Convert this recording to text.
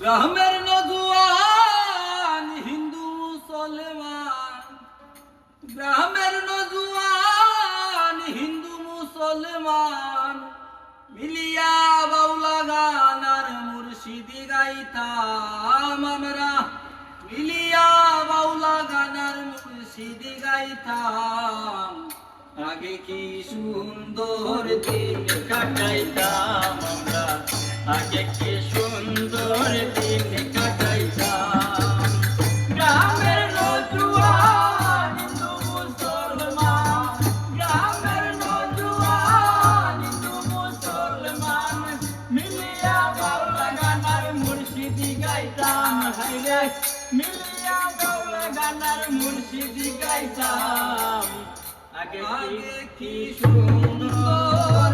গ্রামের নজওয়ান হিন্দু মুসলমান, গ্রামের নজওয়ান হিন্দু মুসলমান মিলিয়া বাউলা গান আর মুর্শিদি গাইতাম আমরা, মিলিয়া বাউলা গান আর মুর্শিদি গাইতাম। আগে কি সুন্দর দিন কাটাইতাম আমরা, আগে কি সুন্দর দিন কাটাইতাম। গ্রামের নজওয়ান হিন্দু মুসলমান, গ্রামের নজওয়ান হিন্দু মুসলমান মিলিয়া বাউলা গান আর মুর্শিদি গাইতাম। হায়রে মিলিয়া বাউলা গান আর মুর্শিদি গাইতাম। আগে কি সুন্দর